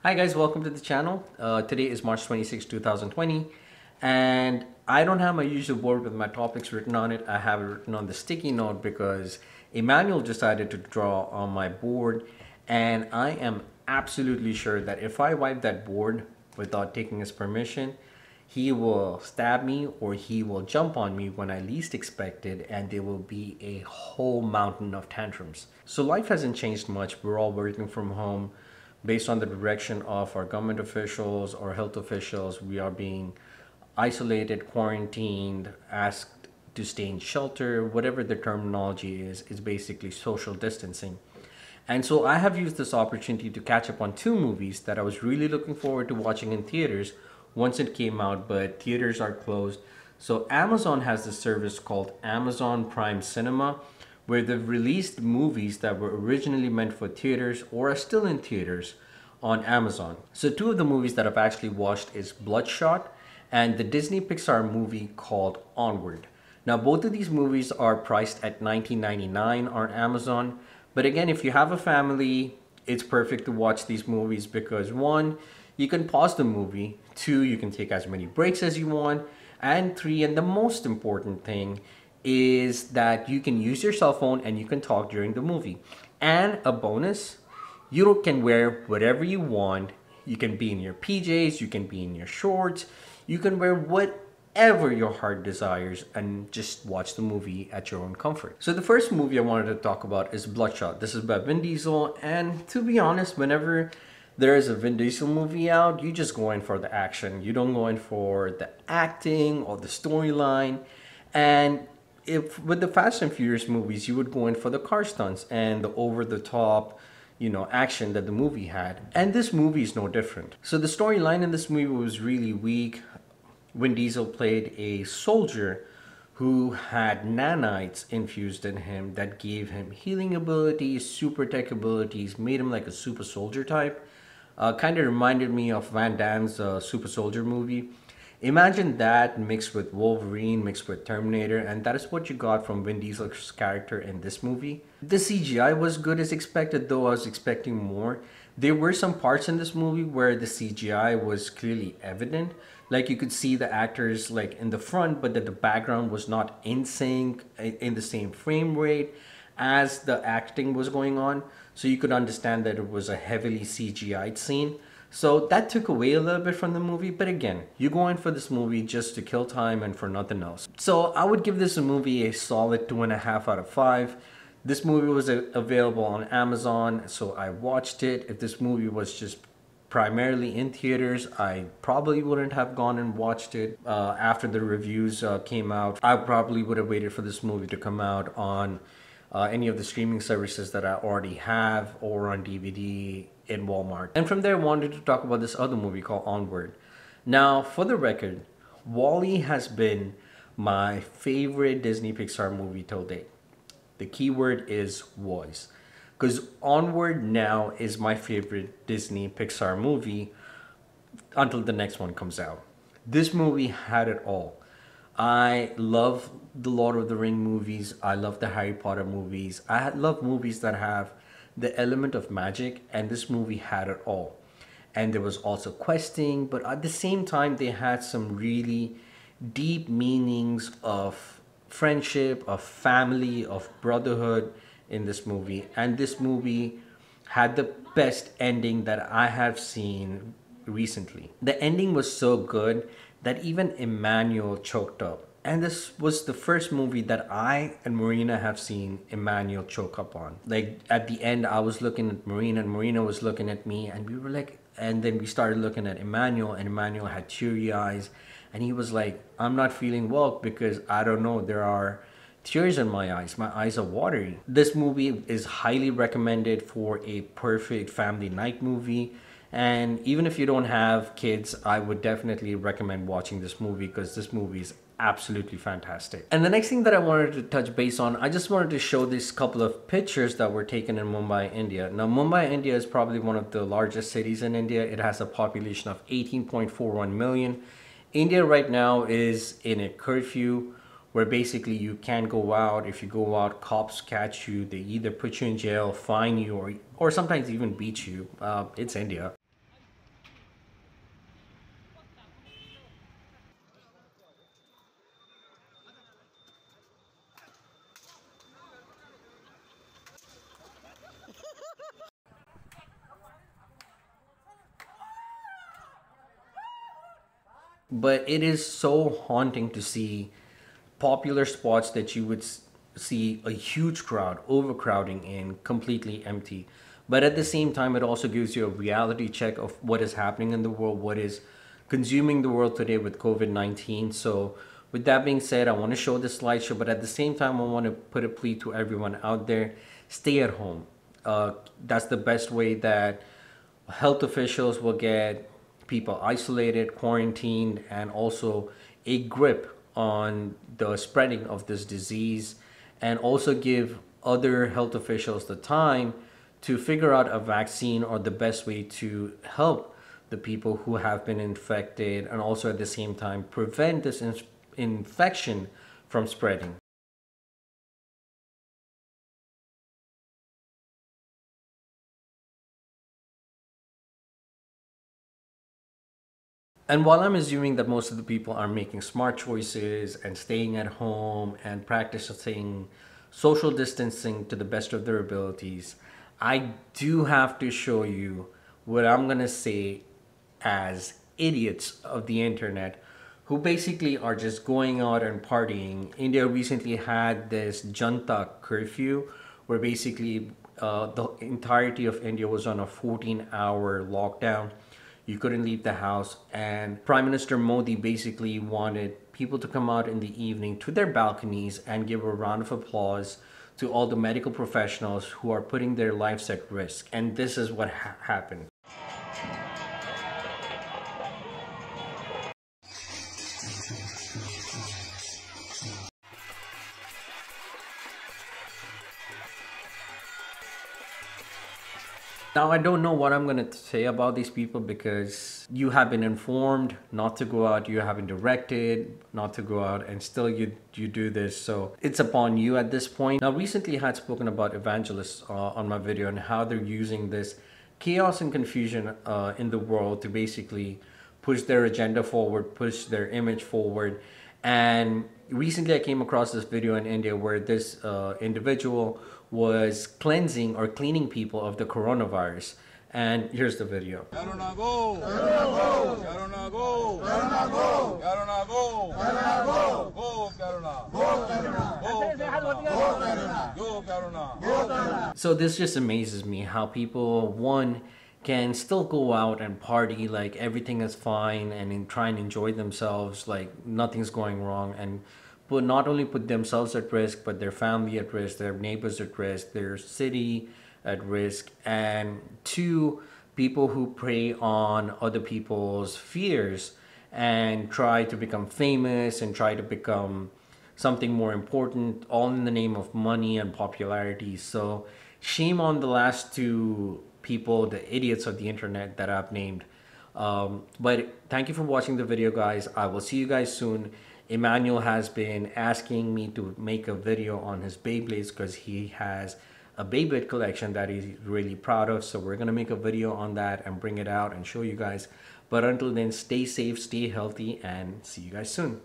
Hi guys, welcome to the channel. Today is March 26, 2020, and I don't have my usual board with my topics written on it. I have it written on the sticky note because Emmanuel decided to draw on my board, and I am absolutely sure that if I wipe that board without taking his permission, he will stab me or he will jump on me when I least expect it, and there will be a whole mountain of tantrums. So life hasn't changed much. We're all working from home. Based on the direction of our government officials or health officials, we are being isolated, quarantined, asked to stay in shelter, whatever the terminology is basically social distancing. And so I have used this opportunity to catch up on two movies that I was really looking forward to watching in theaters once it came out, but theaters are closed. So Amazon has this service called Amazon Prime Cinema, where they've released movies that were originally meant for theaters or are still in theaters on Amazon. So two of the movies that I've actually watched is Bloodshot and the Disney Pixar movie called Onward. Now both of these movies are priced at $19.99 on Amazon. But again, if you have a family, it's perfect to watch these movies because one, you can pause the movie, two, you can take as many breaks as you want, and three, and the most important thing, is that you can use your cell phone and you can talk during the movie. And a bonus, you can wear whatever you want. You can be in your PJs, you can be in your shorts, you can wear whatever your heart desires and just watch the movie at your own comfort. So the first movie I wanted to talk about is Bloodshot. This is by Vin Diesel, and to be honest, whenever there is a Vin Diesel movie out, you just go in for the action. You don't go in for the acting or the storyline. And if with the Fast and Furious movies, you would go in for the car stunts and the over-the-top, action that the movie had. And this movie is no different. So the storyline in this movie was really weak. Vin Diesel played a soldier who had nanites infused in him that gave him healing abilities, super tech abilities, made him like a super soldier type. Kind of reminded me of Van Damme's Super Soldier movie. Imagine that mixed with Wolverine, mixed with Terminator, and that is what you got from Vin Diesel's character in this movie. The CGI was good as expected, though I was expecting more. There were some parts in this movie where the CGI was clearly evident. Like you could see the actors like in the front, but that the background was not in sync, in the same frame rate as the acting was going on. So you could understand that it was a heavily CGI'd scene. So that took away a little bit from the movie, but again, you go in for this movie just to kill time and for nothing else. So I would give this movie a solid 2.5 out of 5. This movie was available on Amazon, so I watched it. If this movie was just primarily in theaters, I probably wouldn't have gone and watched it after the reviews came out. I probably would have waited for this movie to come out on any of the streaming services that I already have or on DVD in Walmart. And from there, I wanted to talk about this other movie called Onward. Now, for the record, WALL-E has been my favorite Disney Pixar movie till date. The key word is was. Because Onward now is my favorite Disney Pixar movie until the next one comes out. This movie had it all. I love the Lord of the Ring movies. I love the Harry Potter movies. I love movies that have the element of magic, and this movie had it all. And there was also questing, but at the same time, they had some really deep meanings of friendship, of family, of brotherhood in this movie. And this movie had the best ending that I have seen recently. The ending was so good that even Emmanuel choked up. And this was the first movie that I and Marina have seen Emmanuel choke up on. Like at the end, I was looking at Marina and Marina was looking at me, and we were like, and then we started looking at Emmanuel, and Emmanuel had teary eyes, and he was like, I'm not feeling well because I don't know, there are tears in my eyes. My eyes are watery. This movie is highly recommended for a perfect family night movie. And even if you don't have kids, I would definitely recommend watching this movie because this movie is absolutely fantastic. And the next thing that I wanted to touch base on, I just wanted to show this couple of pictures that were taken in Mumbai, India. Now, Mumbai, India is probably one of the largest cities in India. It has a population of 18.41 million. India right now is in a curfew where basically you can't go out. If you go out, cops catch you. They either put you in jail, fine you, or sometimes even beat you. It's India. but it is so haunting to see popular spots that you would see a huge crowd overcrowding in completely empty. But at the same time, it also gives you a reality check of what is happening in the world, what is consuming the world today with COVID-19. So with that being said, I want to show this slideshow, but at the same time, I want to put a plea to everyone out there: stay at home. That's the best way that health officials will get people isolated, quarantined, and also a grip on the spreading of this disease, and also give other health officials the time to figure out a vaccine or the best way to help the people who have been infected, and also at the same time prevent this infection from spreading. And while I'm assuming that most of the people are making smart choices and staying at home and practicing social distancing to the best of their abilities, I do have to show you what I'm gonna say as idiots of the internet who basically are just going out and partying. India recently had this Janta curfew where basically the entirety of India was on a 14-hour lockdown. You couldn't leave the house, and Prime Minister Modi basically wanted people to come out in the evening to their balconies and give a round of applause to all the medical professionals who are putting their lives at risk. And this is what happened. Now, I don't know what I'm going to say about these people because you have been informed not to go out, you have been directed not to go out, and still you do this. So it's upon you at this point. Now, recently I had spoken about evangelists on my video and how they're using this chaos and confusion in the world to basically push their agenda forward, push their image forward. And recently I came across this video in India where this individual was cleansing or cleaning people of the coronavirus. And here's the video. Karuna go! Karuna go! Karuna go! Karuna go! Karuna go! Karuna go! Go Karuna! Go Karuna! Go Karuna! Go Karuna! So this just amazes me how people, one, can still go out and party like everything is fine and try and enjoy themselves like nothing's going wrong, and not only put themselves at risk but their family at risk, their neighbors at risk, their city at risk. And two, people who prey on other people's fears and try to become famous and try to become something more important, all in the name of money and popularity. So shame on the last two people, the idiots of the internet that I've named. But thank you for watching the video, guys. I will see you guys soon. Emmanuel has been asking me to make a video on his Beyblades because he has a Beyblade collection that he's really proud of. So we're going to make a video on that and bring it out and show you guys. But until then, stay safe, stay healthy, and see you guys soon.